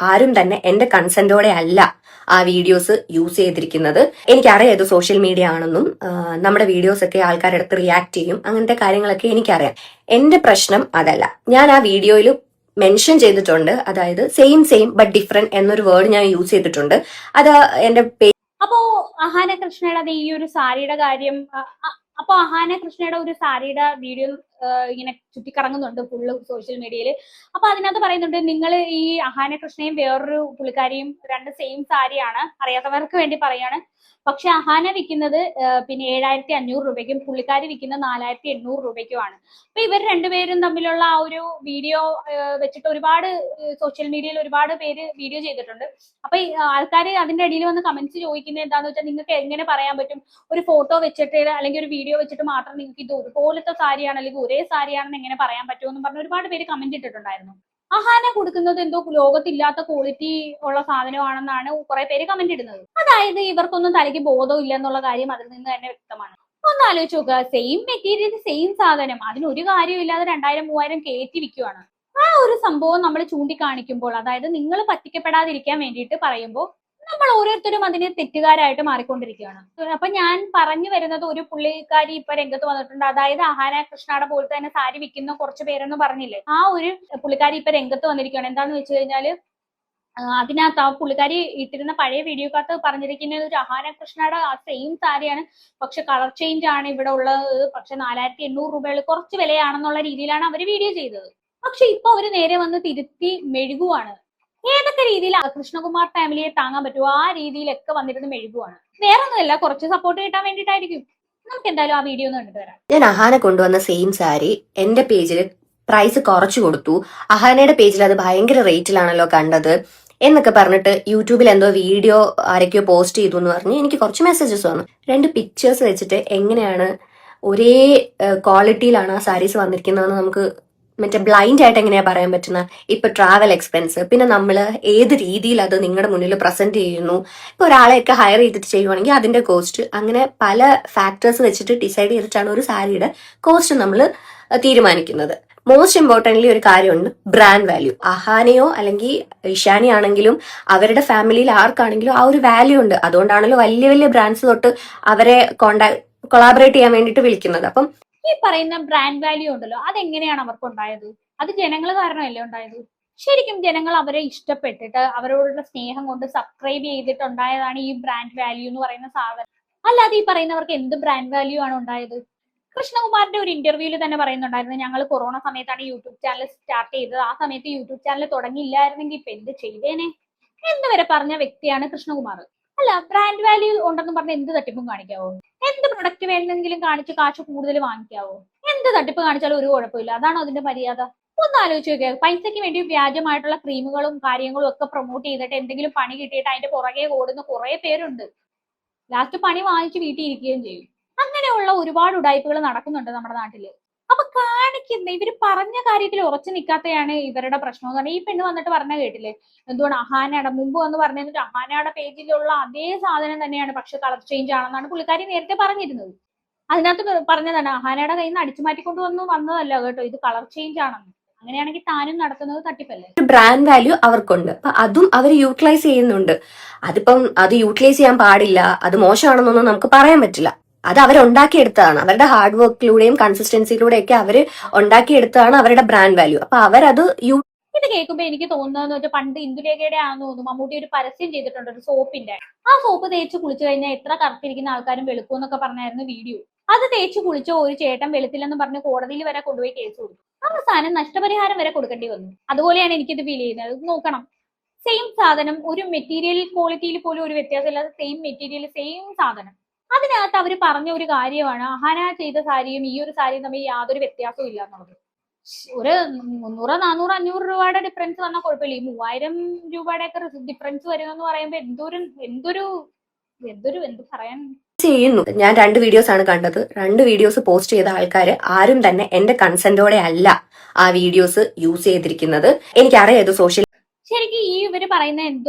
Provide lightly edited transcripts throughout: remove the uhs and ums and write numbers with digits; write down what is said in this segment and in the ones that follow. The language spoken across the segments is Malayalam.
ആരും തന്നെ എന്റെ കൺസെന്റോടെ അല്ല ആ വീഡിയോസ് യൂസ് ചെയ്തിരിക്കുന്നത്. എനിക്കറിയാം ഇത് സോഷ്യൽ മീഡിയ ആണെന്നും നമ്മുടെ വീഡിയോസ് ഒക്കെ ആൾക്കാരെടുത്ത് റിയാക്ട് ചെയ്യും, അങ്ങനത്തെ കാര്യങ്ങളൊക്കെ എനിക്കറിയാം. എന്റെ പ്രശ്നം അതല്ല. ഞാൻ ആ വീഡിയോയിൽ മെൻഷൻ ചെയ്തിട്ടുണ്ട്, അതായത് സെയിം ബട്ട് ഡിഫറെന്റ് എന്നൊരു വേർഡ് ഞാൻ യൂസ് ചെയ്തിട്ടുണ്ട്. അത് എന്റെ അപ്പോ അഹാന കൃഷ്ണയുടെ ഈ ഒരു സാരിയുടെ കാര്യം, അപ്പൊ അഹാന കൃഷ്ണയുടെ ഒരു സാരിയുടെ വീഡിയോ ഇങ്ങനെ ചുറ്റിക്കറങ്ങുന്നുണ്ട് ഫുള്ള് സോഷ്യൽ മീഡിയയിൽ. അപ്പൊ അതിനകത്ത് പറയുന്നുണ്ട്, നിങ്ങൾ ഈ അഹാന കൃഷ്ണയും വേറൊരു പുള്ളിക്കാരിയും രണ്ട് സെയിം സാരിയാണ്, അറിയാത്തവർക്ക് വേണ്ടി പറയാണ്. പക്ഷെ അഹാന വിൽക്കുന്നത് പിന്നെ 7,500 രൂപയ്ക്കും പുള്ളിക്കാരി വിൽക്കുന്നത് 4,800 രൂപയ്ക്കുമാണ്. അപ്പൊ ഇവർ രണ്ടുപേരും തമ്മിലുള്ള ആ ഒരു വീഡിയോ വെച്ചിട്ട് ഒരുപാട് സോഷ്യൽ മീഡിയയിൽ ഒരുപാട് പേര് വീഡിയോ ചെയ്തിട്ടുണ്ട്. അപ്പൊ ആൾക്കാർ അതിന്റെ ഇടയിൽ വന്ന് കമന്റ്സ് ചോദിക്കുന്നത് എന്താന്ന് വെച്ചാൽ, നിങ്ങൾക്ക് എങ്ങനെ പറയാൻ പറ്റും ഒരു ഫോട്ടോ വെച്ചിട്ട് അല്ലെങ്കിൽ ഒരു വീഡിയോ വെച്ചിട്ട് മാത്രം നിങ്ങൾക്ക് ഇത് ഒരുപോലത്തെ സാരിയാണ് അല്ലെങ്കിൽ ഒരേ സാരിയാണെന്ന് എങ്ങനെ പറയാൻ പറ്റുമെന്ന് പറഞ്ഞ് ഒരുപാട് പേര് കമന്റ് ഇട്ടിട്ടുണ്ടായിരുന്നു. അഹാന കൊടുക്കുന്നത് എന്തോ ലോകത്തില്ലാത്ത ക്വാളിറ്റി ഉള്ള സാധനമാണെന്നാണ് കുറെ പേര് കമന്റ് ഇടുന്നത്. അതായത് ഇവർക്കൊന്നും തലയ്ക്ക് ബോധം ഇല്ല എന്നുള്ള കാര്യം അതിൽ നിന്ന് തന്നെ വ്യക്തമാണ്. ഒന്ന് ആലോചിച്ച് നോക്കുക, സെയിം മെറ്റീരിയൽ സെയിം സാധനം, അതിനൊരു കാര്യമില്ലാതെ 2,000-3,000 കയറ്റി വിൽക്കുവാണ്. ആ ഒരു സംഭവം നമ്മൾ ചൂണ്ടിക്കാണിക്കുമ്പോൾ, അതായത് നിങ്ങൾ പറ്റിക്കപ്പെടാതിരിക്കാൻ വേണ്ടിയിട്ട് പറയുമ്പോൾ നമ്മൾ ഓരോരുത്തരും അതിന് തെറ്റുകാരായിട്ട് മാറിക്കൊണ്ടിരിക്കുകയാണ്. അപ്പൊ ഞാൻ പറഞ്ഞു വരുന്നത്, ഒരു പുള്ളിക്കാരി ഇപ്പൊ രംഗത്ത് വന്നിട്ടുണ്ട്, അതായത് അഹാന കൃഷ്ണയുടെ പോലത്തെ തന്നെ സാരി വിൽക്കുന്ന കുറച്ച് പേരെന്ന് പറഞ്ഞില്ലേ, ആ ഒരു പുള്ളിക്കാരി ഇപ്പൊ രംഗത്ത് വന്നിരിക്കുകയാണ്. എന്താന്ന് വെച്ച് കഴിഞ്ഞാല് അതിനകത്ത് ആ പുള്ളിക്കാരി ഇട്ടിരുന്ന പഴയ വീഡിയോക്കകത്ത് പറഞ്ഞിരിക്കുന്നത് ഒരു അഹാന കൃഷ്ണയുടെ ആ സെയിം സാരിയാണ്, പക്ഷെ കളർ ചേഞ്ച് ആണ് ഇവിടെ ഉള്ളത്, പക്ഷെ 4,800 രൂപയുള്ള കുറച്ച് വിലയാണെന്നുള്ള രീതിയിലാണ് അവർ വീഡിയോ ചെയ്തത്. പക്ഷെ ഇപ്പൊ അവര് നേരെ വന്ന് തിരുത്തി മെഴുകുവാണ്. ഏതൊക്കെ രീതിയിൽ കൃഷ്ണകുമാർ ഫാമിലിയെ താങ്ങാൻ പറ്റുമോ ആ രീതിയിലൊക്കെ വന്നിരുന്ന് മെഴുകുവാണ്. വേറെ ഒന്നുമല്ല, കുറച്ച് സപ്പോർട്ട് കിട്ടാൻ വേണ്ടിയിട്ടായിരിക്കും. നമുക്ക് എന്തായാലും ആ വീഡിയോ ഒന്ന് കണ്ടിട്ട് വരാം. ഞാൻ അഹാന കൊണ്ടുവന്ന സെയിം സാരി എന്റെ പേജിൽ പ്രൈസ് കുറച്ചു കൊടുത്തു, അഹാനയുടെ പേജിൽ അത് ഭയങ്കര റേറ്റിലാണല്ലോ കണ്ടത് എന്നൊക്കെ പറഞ്ഞിട്ട് യൂട്യൂബിൽ എന്തോ വീഡിയോ ആരൊക്കെയോ പോസ്റ്റ് ചെയ്തു എന്ന് പറഞ്ഞ് എനിക്ക് കുറച്ച് മെസ്സേജസ് വന്നു. 2 പിക്ചേഴ്സ് വെച്ചിട്ട് എങ്ങനെയാണ് ഒരേ ക്വാളിറ്റിയിലാണ് ആ സാരീസ് വന്നിരിക്കുന്നതെന്ന് നമുക്ക് മറ്റേ ബ്ലൈൻഡ് ആയിട്ട് എങ്ങനെയാ പറയാൻ പറ്റുന്ന? ഇപ്പൊ ട്രാവൽ എക്സ്പെൻസ്, പിന്നെ നമ്മൾ ഏത് രീതിയിൽ അത് നിങ്ങളുടെ മുന്നിൽ പ്രസന്റ് ചെയ്യുന്നു, ഇപ്പൊ ഒരാളെയൊക്കെ ഹയർ ചെയ്തിട്ട് ചെയ്യുവാണെങ്കിൽ അതിന്റെ കോസ്റ്റ്, അങ്ങനെ പല ഫാക്ടേഴ്സ് വെച്ചിട്ട് ഡിസൈഡ് ചെയ്തിട്ടാണ് ഒരു സാരിയുടെ കോസ്റ്റ് നമ്മൾ തീരുമാനിക്കുന്നത്. മോസ്റ്റ് ഇമ്പോർട്ടൻ്റ്ലി ഒരു കാര്യമുണ്ട്, ബ്രാൻഡ് വാല്യൂ. അഹാനയോ അല്ലെങ്കിൽ ഇഷാനി ആണെങ്കിലും അവരുടെ ഫാമിലിയിൽ ആർക്കാണെങ്കിലും ആ ഒരു വാല്യൂ ഉണ്ട്. അതുകൊണ്ടാണല്ലോ വലിയ വലിയ ബ്രാൻഡ്സ് തൊട്ട് അവരെ കൊളാബറേറ്റ് ചെയ്യാൻ വേണ്ടിയിട്ട് വിളിക്കുന്നത്. അപ്പം ഈ പറയുന്ന ബ്രാൻഡ് വാല്യൂ ഉണ്ടല്ലോ, അതെങ്ങനെയാണ് അവർക്ക് ഉണ്ടായത്? അത് ജനങ്ങൾ കാരണമല്ലേ ഉണ്ടായത്? ശരിക്കും ജനങ്ങൾ അവരെ ഇഷ്ടപ്പെട്ടിട്ട് അവരോടുള്ള സ്നേഹം കൊണ്ട് സബ്സ്ക്രൈബ് ചെയ്തിട്ടുണ്ടായതാണ് ഈ ബ്രാൻഡ് വാല്യൂ എന്ന് പറയുന്ന സാധനം. അല്ലാതെ ഈ പറയുന്നവർക്ക് എന്ത് ബ്രാൻഡ് വാല്യൂ ആണ് ഉണ്ടായത്? കൃഷ്ണകുമാറിന്റെ ഒരു ഇന്റർവ്യൂവിൽ തന്നെ പറയുന്നുണ്ടായിരുന്നു, ഞങ്ങൾ കൊറോണ സമയത്താണ് യൂട്യൂബ് ചാനൽ സ്റ്റാർട്ട് ചെയ്തത്, ആ സമയത്ത് യൂട്യൂബ് ചാനൽ തുടങ്ങിയില്ലായിരുന്നെങ്കിൽ ഇപ്പൊ എന്ത് ചെയ്തേനെ എന്ന് വരെ പറഞ്ഞ വ്യക്തിയാണ് കൃഷ്ണകുമാർ. അല്ല, ബ്രാൻഡ് വാല്യൂ ഉണ്ടെന്ന് പറഞ്ഞ് എന്ത് തട്ടിപ്പും കാണിക്കാവോ? എന്ത് പ്രൊഡക്റ്റ് വേണമെങ്കിലും കാണിച്ച് കാശ് കൂടുതൽ വാങ്ങിക്കാവോ? എന്ത് തട്ടിപ്പ് കാണിച്ചാലും ഒരു കുഴപ്പമില്ല. അതാണോ അതിന്റെ മര്യാദ? ഒന്ന് ആലോചിച്ച് നോക്കിയാൽ, പൈസയ്ക്ക് വേണ്ടി വ്യാജമായിട്ടുള്ള ക്രീമുകളും കാര്യങ്ങളും ഒക്കെ പ്രൊമോട്ട് ചെയ്തിട്ട് എന്തെങ്കിലും പണി കിട്ടിയിട്ട് അതിന്റെ പുറകെ ഓടുന്ന കുറെ പേരുണ്ട്. ലാസ്റ്റ് പണി വാങ്ങിച്ച് വീട്ടിൽ ഇരിക്കുകയും ചെയ്യും. അങ്ങനെയുള്ള ഒരുപാട് ഉടായ്പകൾ നടക്കുന്നുണ്ട് നമ്മുടെ നാട്ടില്. അപ്പൊ കാണിക്കുന്ന ഇവര് പറഞ്ഞ കാര്യത്തിൽ ഉറച്ചു നിൽക്കാത്തയാണ് ഇവരുടെ പ്രശ്നം എന്ന് പറഞ്ഞാൽ, ഈ പെണ്ണ് വന്നിട്ട് പറഞ്ഞ കേട്ടില്ലേ, എന്തുകൊണ്ട് അഹാനയുടെ മുമ്പ് വന്ന് പറഞ്ഞിട്ട് അഹാനയുടെ പേജിലുള്ള അതേ സാധനം തന്നെയാണ്, പക്ഷെ കളർ ചേഞ്ച് ആണെന്നാണ് പുള്ളിക്കാരി നേരത്തെ പറഞ്ഞിരുന്നത്. അതിനകത്ത് പറഞ്ഞതാണ്, അഹാനയുടെ കയ്യിൽ നിന്ന് അടിച്ചു മാറ്റിക്കൊണ്ട് വന്നതല്ല കേട്ടോ, ഇത് കളർ ചേഞ്ച് ആണെന്ന്. അങ്ങനെയാണെങ്കിൽ താനും നടത്തുന്നത് തട്ടിപ്പല്ലേ? ബ്രാൻഡ് വാല്യൂ അവർക്കുണ്ട്, അപ്പൊ അതും അവർ യൂട്ടിലൈസ് ചെയ്യുന്നുണ്ട്. അതിപ്പം അത് യൂട്ടിലൈസ് ചെയ്യാൻ പാടില്ല, അത് മോശമാണെന്നൊന്നും നമുക്ക് പറയാൻ പറ്റില്ല. അത് അവരുണ്ടാക്കിയെടുത്തതാണ്, അവരുടെ ഹാർഡ് വർക്കിലൂടെയും കൺസിസ്റ്റൻസിയിലൂടെയും ഒക്കെ അവർ ഉണ്ടാക്കിയെടുത്തതാണ് അവരുടെ ബ്രാൻഡ് വാല്യൂ. അപ്പൊ അവരത് ഇത് കേൾക്കുമ്പോ എനിക്ക് തോന്നുന്നതെന്ന് വെച്ചാൽ, പണ്ട് ഇന്ദുലേഖയുടെ ആണെന്ന് തോന്നുന്നു മമ്മൂട്ടി ഒരു പരസ്യം ചെയ്തിട്ടുണ്ട് ഒരു സോപ്പിന്റെ. ആ സോപ്പ് തേച്ച് കുളിച്ചു കഴിഞ്ഞാൽ എത്ര കറുത്തിരിക്കുന്ന ആൾക്കാരും വെളുക്കും എന്നൊക്കെ പറഞ്ഞായിരുന്നു വീഡിയോ. അത് തേച്ച് കുളിച്ച ഒരു ചേട്ടൻ വെളുത്തില്ലെന്ന് പറഞ്ഞ് കോടതിയിൽ വരെ കൊണ്ടുപോയി കേസ് കൊടുത്തു. അവസാനം നഷ്ടപരിഹാരം വരെ കൊടുക്കേണ്ടി വന്നു. അതുപോലെയാണ് എനിക്കിത് ഫീൽ ചെയ്യുന്നത്. നോക്കണം, സെയിം സാധനം, ഒരു മെറ്റീരിയൽ ക്വാളിറ്റിയിൽ പോലും ഒരു വ്യത്യാസമില്ലാതെ സെയിം മെറ്റീരിയൽ സെയിം സാധനം. അതിനകത്ത് അവർ പറഞ്ഞ ഒരു കാര്യമാണ്, അഹാന ചെയ്ത സാരിയും ഈ ഒരു സാരിയും തമ്മിൽ യാതൊരു വ്യത്യാസവും ഇല്ല എന്നുള്ളത്. ഒരു 300, 400, 500 രൂപയുടെ ഡിഫറൻസ് വന്നാൽ കുഴപ്പമില്ല. ഈ 3,000 രൂപയുടെ ഒക്കെ ഡിഫറൻസ് വരുന്നെന്ന് പറയുമ്പോ എന്ത് പറയാൻ ചെയ്യുന്നു. ഞാൻ 2 വീഡിയോസ് ആണ് കണ്ടത്. 2 വീഡിയോസ് പോസ്റ്റ് ചെയ്ത ആൾക്കാര് ആരും തന്നെ എന്റെ കൺസെന്റോടെ അല്ല ആ വീഡിയോസ് യൂസ് ചെയ്തിരിക്കുന്നത്. എനിക്കറിയാം ഇത് സോഷ്യൽ. ശരിക്കും ഈ ഇവര് പറയുന്ന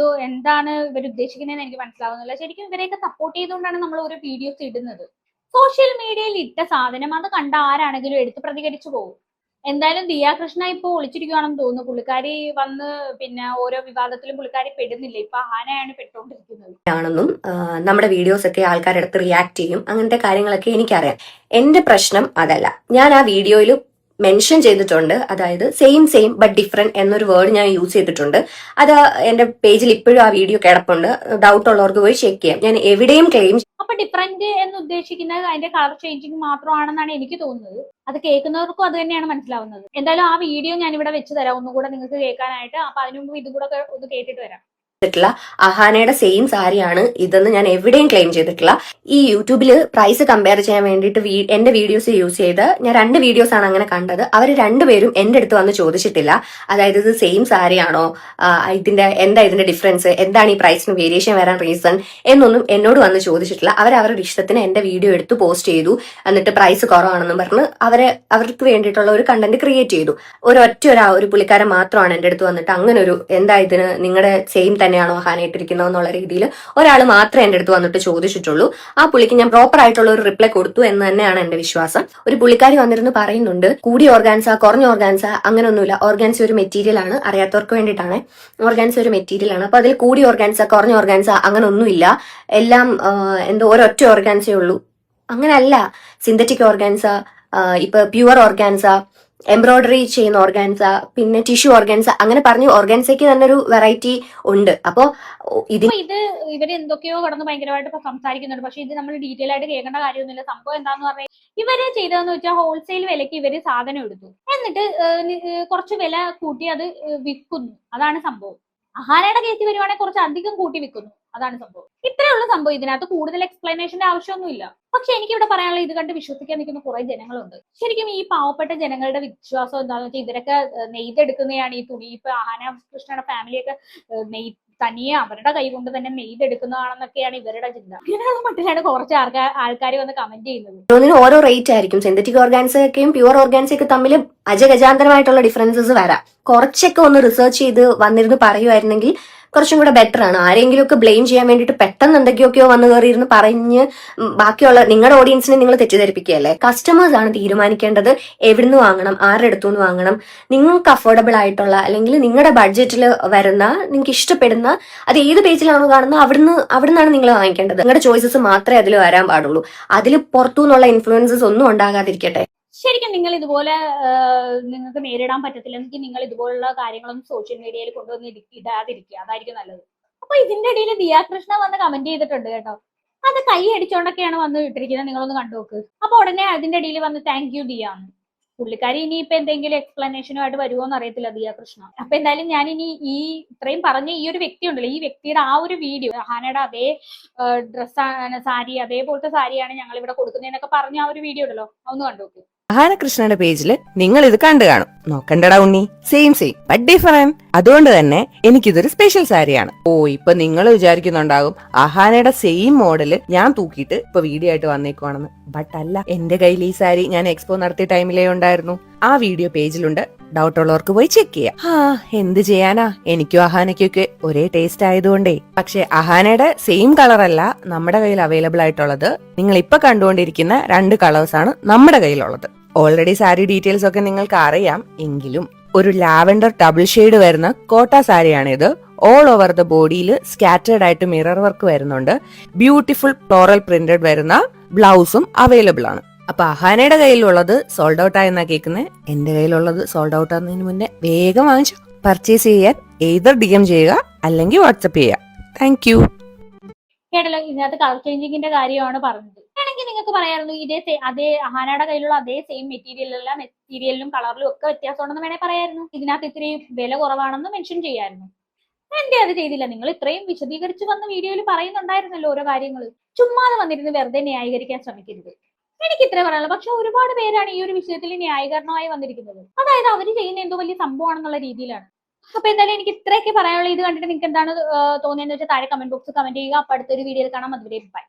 എന്താണ് ഇവർ ഉദ്ദേശിക്കുന്നതെന്ന് എനിക്ക് മനസ്സിലാവുന്നില്ല. ശരിക്കും ഇവരെയൊക്കെ സപ്പോർട്ട് ചെയ്തുകൊണ്ടാണ് നമ്മൾ ഓരോ വീഡിയോസ് ഇടുന്നത്. സോഷ്യൽ മീഡിയയിൽ ഇട്ട സാധനം അത് കണ്ട ആരാണെങ്കിലും എടുത്ത് പ്രതികരിച്ചു പോകും. എന്തായാലും ദിയ കൃഷ്ണ ഇപ്പൊ ഒളിച്ചിരിക്കുവാണെന്ന് തോന്നുന്നു. പുള്ളിക്കാരി വന്ന് പിന്നെ ഓരോ വിവാദത്തിലും പുള്ളിക്കാരി പെടുന്നില്ല. ഇപ്പൊ അഹാനയാണ് പെട്ടുകൊണ്ടിരിക്കുന്നത്. ആണെന്നും നമ്മുടെ വീഡിയോസ് ഒക്കെ ആൾക്കാരെടുത്ത് റിയാക്ട് ചെയ്യും, അങ്ങനത്തെ കാര്യങ്ങളൊക്കെ എനിക്കറിയാം. എന്റെ പ്രശ്നം അതല്ല. ഞാൻ ആ വീഡിയോയിൽ മെൻഷൻ ചെയ്തിട്ടുണ്ട്, അതായത് സെയിം ബട്ട് ഡിഫറെന്റ് എന്നൊരു വേർഡ് ഞാൻ യൂസ് ചെയ്തിട്ടുണ്ട്. അത് എന്റെ പേജിൽ ഇപ്പോഴും ആ വീഡിയോ കിടപ്പുണ്ട്. ഡൗട്ട് ഉള്ളവർക്ക് പോയി ചെക്ക് ചെയ്യാം. ഞാൻ എവിടെയും ക്ലെയിം. അപ്പൊ ഡിഫറെന്റ് എന്ന് ഉദ്ദേശിക്കുന്നത് അതിന്റെ കളർ ചേഞ്ചിങ് മാത്രമാണെന്നാണ് എനിക്ക് തോന്നുന്നത്. അത് കേൾക്കുന്നവർക്കും അത് തന്നെയാണ് മനസ്സിലാവുന്നത്. എന്തായാലും ആ വീഡിയോ ഞാൻ ഇവിടെ വെച്ച് തരാം ഒന്നുകൂടെ നിങ്ങൾക്ക് കേൾക്കാനായിട്ട്. അപ്പൊ അതിനു മുമ്പ് ഇതും കൂടെ ഒന്ന് കേട്ടിട്ട് വരാം. അഹാനയുടെ സെയിം സാരിയാണ് ഇതെന്ന് ഞാൻ എവിടെയും ക്ലെയിം ചെയ്തിട്ടില്ല. ഈ യൂട്യൂബിൽ പ്രൈസ് കമ്പയർ ചെയ്യാൻ വേണ്ടിയിട്ട് എന്റെ വീഡിയോസ് യൂസ് ചെയ്ത് ഞാൻ 2 വീഡിയോസ് ആണ് അങ്ങനെ കണ്ടത്. അവർ രണ്ടുപേരും എന്റെ അടുത്ത് വന്ന് ചോദിച്ചിട്ടില്ല, അതായത് ഇത് സെയിം സാരിയാണോ, ഇതിന്റെ ഡിഫറൻസ് എന്താണ്, ഈ പ്രൈസിന് വേരിയേഷൻ വരാൻ റീസൺ എന്നൊന്നും എന്നോട് വന്ന് ചോദിച്ചിട്ടില്ല. അവരുടെ ഇഷ്ടത്തിന് എന്റെ വീഡിയോ എടുത്ത് പോസ്റ്റ് ചെയ്തു, എന്നിട്ട് പ്രൈസ് കുറവാണെന്നും പറഞ്ഞ് അവർക്ക് വേണ്ടിയിട്ടുള്ള ഒരു കണ്ടന്റ് ക്രിയേറ്റ് ചെയ്തു. ഒരു പുള്ളിക്കാരൻ മാത്രമാണ് എന്റെ അടുത്ത് വന്നിട്ട് അങ്ങനെ ഒരു ഇതിന് നിങ്ങളുടെ സെയിം തന്നെയാണോ അഹാന ഇട്ടിരിക്കുന്നത് എന്നുള്ള രീതിയിൽ ഒരാൾ മാത്രമേ എന്റെ അടുത്ത് വന്നിട്ട് ചോദിച്ചിട്ടുള്ളൂ. ആ പുള്ളിക്ക് ഞാൻ പ്രോപ്പർ ആയിട്ടുള്ള ഒരു റിപ്ലൈ കൊടുത്തു എന്ന് തന്നെയാണ് എന്റെ വിശ്വാസം. ഒരു പുള്ളിക്കാരി വന്നിരുന്ന് പറയുന്നുണ്ട് കൂടിയ ഓർഗാൻസ കുറഞ്ഞ ഓർഗാൻസ, അങ്ങനെയൊന്നുമില്ല. ഓർഗാൻസ ഒരു മെറ്റീരിയൽ ആണ്, അറിയാത്തവർക്ക് വേണ്ടിയിട്ടാണ്. ഓർഗാൻസ ഒരു മെറ്റീരിയൽ ആണ്. അപ്പൊ അതിൽ കൂടിയ ഓർഗാൻസ കുറഞ്ഞ ഓർഗാൻസ അങ്ങനെ ഒന്നുമില്ല. എല്ലാം ഒരൊറ്റ ഓർഗാൻസേ ഉള്ളൂ. അങ്ങനല്ല. സിന്തറ്റിക് ഓർഗാൻസ, ഇപ്പൊ പ്യുവർ ഓർഗാൻസ, എംബ്രോയിഡറി ചെയ്യുന്ന ഓർഗാൻസ, പിന്നെ ടിഷ്യൂ ഓർഗാൻസ, അങ്ങനെ പറഞ്ഞ് ഓർഗാൻസയ്ക്ക് തന്നെ ഒരു വെറൈറ്റി ഉണ്ട്. അപ്പോ ഇത് ഇവര് എന്തൊക്കെയോ കടന്ന് ഭയങ്കരമായിട്ട് സംസാരിക്കുന്നുണ്ട്. പക്ഷെ ഇത് നമ്മൾ ഡീറ്റെയിൽ ആയിട്ട് കേൾക്കേണ്ട കാര്യമൊന്നുമില്ല. സംഭവം എന്താന്ന് പറഞ്ഞാൽ ഇവര് ചെയ്തതെന്ന് വെച്ചാൽ ഹോൾസെയിൽ വിലക്ക് ഇവര് സാധനം എടുത്തു, എന്നിട്ട് കുറച്ച് വില കൂട്ടി അത് വിൽക്കുന്നു. അതാണ് സംഭവം. അഹാനയുടെ കേസിൽ വരുവാണെങ്കിൽ കുറച്ച് അധികം കൂട്ടി വിൽക്കുന്നു. അതാണ് സംഭവം. ഇത്രയുള്ള സംഭവം. ഇതിനകത്ത് കൂടുതൽ എക്സ്പ്ലനേഷന്റെ ആവശ്യമൊന്നുമില്ല. പക്ഷെ എനിക്ക് ഇവിടെ പറയാനുള്ള ഇത് കണ്ട് വിശ്വസിക്കാൻ നിൽക്കുന്ന കുറെ ജനങ്ങളുണ്ട്. ശരിക്കും ഈ പാവപ്പെട്ട ജനങ്ങളുടെ വിശ്വാസം എന്താണെന്ന് വെച്ചാൽ ഇവരൊക്കെ നെയ്തെടുക്കുന്നതാണ് ഈ തുണി. ഇപ്പൊ അഹാന കൃഷ്ണയുടെ ഫാമിലിയൊക്കെ തനിയെ അവരുടെ കൈ കൊണ്ട് തന്നെ നെയ്തെടുക്കുന്നതാണെന്നൊക്കെയാണ് ഇവരുടെ ചിന്ത. ഇങ്ങനെയുള്ള മട്ടിലാണ് കുറച്ച് ആൾക്കാർ വന്ന് കമന്റ് ചെയ്യുന്നത്. ഓരോ റേറ്റ് ആയിരിക്കും. സിന്തറ്റിക് ഓർഗാൻസൊക്കെയും പ്യുവർ ഓർഗാൻസൊക്കെ തമ്മിൽ അജഗജാന്തരമായിട്ടുള്ള ഡിഫറൻസസ് വരാം. കുറച്ചൊക്കെ ഒന്ന് റിസർച്ച് ചെയ്ത് വന്നിരുന്ന് പറയുമായിരുന്നെങ്കിൽ കുറച്ചും കൂടെ ബെറ്റർ ആണ്. ആരെങ്കിലും ഒക്കെ ബ്ലെയിം ചെയ്യാൻ വേണ്ടിയിട്ട് പെട്ടെന്ന് എന്തൊക്കെയൊക്കെയോ വന്ന് കയറിയിരുന്ന് പറഞ്ഞ് ബാക്കിയുള്ള നിങ്ങളുടെ ഓഡിയൻസിനെ നിങ്ങൾ തെറ്റിദ്ധരിപ്പിക്കുകയല്ലേ. കസ്റ്റമേഴ്സ് ആണ് തീരുമാനിക്കേണ്ടത് എവിടുന്ന് വാങ്ങണം, ആരുടെ അടുത്തുനിന്ന് വാങ്ങണം. നിങ്ങൾക്ക് അഫോർഡബിൾ ആയിട്ടുള്ള അല്ലെങ്കിൽ നിങ്ങളുടെ ബഡ്ജറ്റിൽ വരുന്ന, നിങ്ങൾക്ക് ഇഷ്ടപ്പെടുന്ന, അത് ഏത് പേജിലാണോ കാണുന്നത് അവിടുന്നാണ് നിങ്ങൾ വാങ്ങിക്കേണ്ടത്. നിങ്ങളുടെ ചോയ്സസ് മാത്രമേ അതിൽ വരാൻ പാടുള്ളൂ. അതിൽ പുറത്തുനിന്നുള്ള ഇൻഫ്ലുവൻസസ് ഒന്നും ഉണ്ടാകാതിരിക്കട്ടെ. ശരിക്കും നിങ്ങൾ ഇതുപോലെ നിങ്ങൾക്ക് നേരിടാൻ പറ്റത്തില്ലെങ്കിൽ നിങ്ങൾ ഇതുപോലുള്ള കാര്യങ്ങളൊന്നും സോഷ്യൽ മീഡിയയിൽ കൊണ്ടുവന്ന് ഇടാതിരിക്കുക. അതായിരിക്കും നല്ലത്. അപ്പൊ ഇതിന്റെ ഇടയിൽ ദിയ കൃഷ്ണ വന്ന് കമന്റ് ചെയ്തിട്ടുണ്ട് കേട്ടോ. അത് കൈ അടിച്ചോണ്ടൊക്കെയാണ് വന്ന് ഇട്ടിരിക്കുന്നത്. നിങ്ങളൊന്ന് കണ്ടുനോക്ക്. അപ്പൊ ഉടനെ അതിന്റെ ഇടയിൽ വന്ന് താങ്ക് യു ദിയ ആണ്. പുള്ളിക്കാരി ഇനിയിപ്പോ എന്തെങ്കിലും എക്സ്പ്ലനേഷനുമായിട്ട് വരുമോന്ന് അറിയത്തില്ല ദിയ കൃഷ്ണ. അപ്പൊ എന്തായാലും ഞാൻ ഇനി ഇത്രയും പറഞ്ഞ ഈ ഒരു വ്യക്തി ഉണ്ടല്ലോ, ഈ വ്യക്തിയുടെ ആ ഒരു വീഡിയോ, അഹാനയുടെ അതേ ഡ്രസ്സാണ്, സാരി അതേപോലത്തെ സാരിയാണ് ഞങ്ങൾ ഇവിടെ കൊടുക്കുന്നതെന്നൊക്കെ പറഞ്ഞ ആ ഒരു വീഡിയോ ഉണ്ടല്ലോ, അതൊന്ന് കണ്ടുനോക്ക്. അഹാന കൃഷ്ണയുടെ പേജിൽ നിങ്ങൾ ഇത് കണ്ടു കാണും. നോക്കണ്ടടാ ഉണ്ണി, സെയിം ബട്ട് ഡിഫറെന്റ്. അതുകൊണ്ട് തന്നെ എനിക്കിതൊരു സ്പെഷ്യൽ സാരിയാണ്. ഇപ്പൊ നിങ്ങൾ വിചാരിക്കുന്നുണ്ടാകും അഹാനയുടെ സെയിം മോഡല് ഞാൻ തൂക്കിയിട്ട് ഇപ്പൊ വീഡിയോ ആയിട്ട് വന്നേക്കുവാണെന്ന്. ബട്ട് അല്ല, എന്റെ കയ്യിൽ ഈ സാരി ഞാൻ എക്സ്പോ നടത്തിയ ടൈമിലേ ഉണ്ടായിരുന്നു. ആ വീഡിയോ പേജിലുണ്ട്, ഡൗട്ട് ഉള്ളവർക്ക് പോയി ചെക്ക് ചെയ്യാം. എന്ത് ചെയ്യാനാ, എനിക്കും അഹാനയ്ക്കൊക്കെ ഒരേ ടേസ്റ്റ് ആയതുകൊണ്ടേ. പക്ഷെ അഹാനയുടെ സെയിം കളർ അല്ല നമ്മുടെ കയ്യിൽ അവൈലബിൾ ആയിട്ടുള്ളത്. നിങ്ങൾ ഇപ്പൊ കണ്ടുകൊണ്ടിരിക്കുന്ന 2 കളേഴ്സ് ആണ് നമ്മുടെ കയ്യിലുള്ളത്. ഓൾറെഡി സാരി ഡീറ്റെയിൽസ് ഒക്കെ നിങ്ങൾക്ക് അറിയാം. എങ്കിലും ഒരു ലാവൻഡർ ഡബിൾ ഷെയ്ഡ് വരുന്ന കോട്ട സാരിയാണിത്. ഓൾ ഓവർ ദ ബോഡിയിൽ സ്കാറ്റേർഡ് ആയിട്ട് മിറർ വർക്ക് വരുന്നുണ്ട്. ബ്യൂട്ടിഫുൾ ഫ്ലോറൽ പ്രിന്റഡ് വരുന്ന ബ്ലൗസും അവൈലബിൾ ആണ്. അപ്പൊ അഹാനയുടെ കയ്യിലുള്ളത് സോൾഡ് ഔട്ട് ആയെന്നാ കേൾക്കുന്നത്. എന്റെ കയ്യിലുള്ളത് സോൾഡ് ഔട്ട് ആകുന്നതിന് മുന്നേ വേഗം വാങ്ങിച്ചു. പർച്ചേസ് ചെയ്യാൻ ഏതർ DM ചെയ്യുക അല്ലെങ്കിൽ വാട്സപ്പ് ചെയ്യുക. Thank you. കേട്ടല്ലോ, ഇതിനകത്ത് കളർ ചേഞ്ചിങ്ങിന്റെ കാര്യമാണ് പറഞ്ഞത്. വേണമെങ്കിൽ നിങ്ങൾക്ക് പറയാറുള്ളൂ അതേ അഹാനയുടെ കയ്യിലുള്ള അതേ സെയിം മെറ്റീരിയലിലും കളറിലും ഒക്കെ വ്യത്യാസമുണ്ടെന്ന് വേണേ പറയായിരുന്നു. ഇതിനകത്ത് ഇത്രയും വില കുറവാണെന്ന് മെൻഷൻ ചെയ്യായിരുന്നു. എന്റെ അത് ചെയ്തില്ല. നിങ്ങൾ ഇത്രയും വിശദീകരിച്ച് വന്ന വീഡിയോയിൽ പറയുന്നുണ്ടായിരുന്നല്ലോ ഓരോ കാര്യങ്ങൾ. ചുമ്മാതെ വന്നിരുന്ന് വെറുതെ ന്യായീകരിക്കാൻ ശ്രമിക്കരുത്. എനിക്ക് ഇത്രേ പറയാനുള്ളൂ. പക്ഷെ ഒരുപാട് പേരാണ് ഈ ഒരു വിഷയത്തിൽ ന്യായീകരണമായി വന്നിരിക്കുന്നത്. അതായത് അവര് ചെയ്യുന്ന എന്തോ വലിയ സംഭവമാണെന്നുള്ള രീതിയിലാണ്. അപ്പൊ എന്തായാലും എനിക്ക് ഇത്രയൊക്കെ പറയാനുള്ളൂ. ഇത് കണ്ടിട്ട് നിങ്ങൾക്ക് എന്താണ് തോന്നിയെന്ന് വെച്ചാൽ താഴെ കമന്റ് ബോക്സ് കമന്റ് ചെയ്യുക. അപ്പൊ അടുത്തൊരു വീഡിയോയിൽ കാണാം. അതുവരെ ബൈ.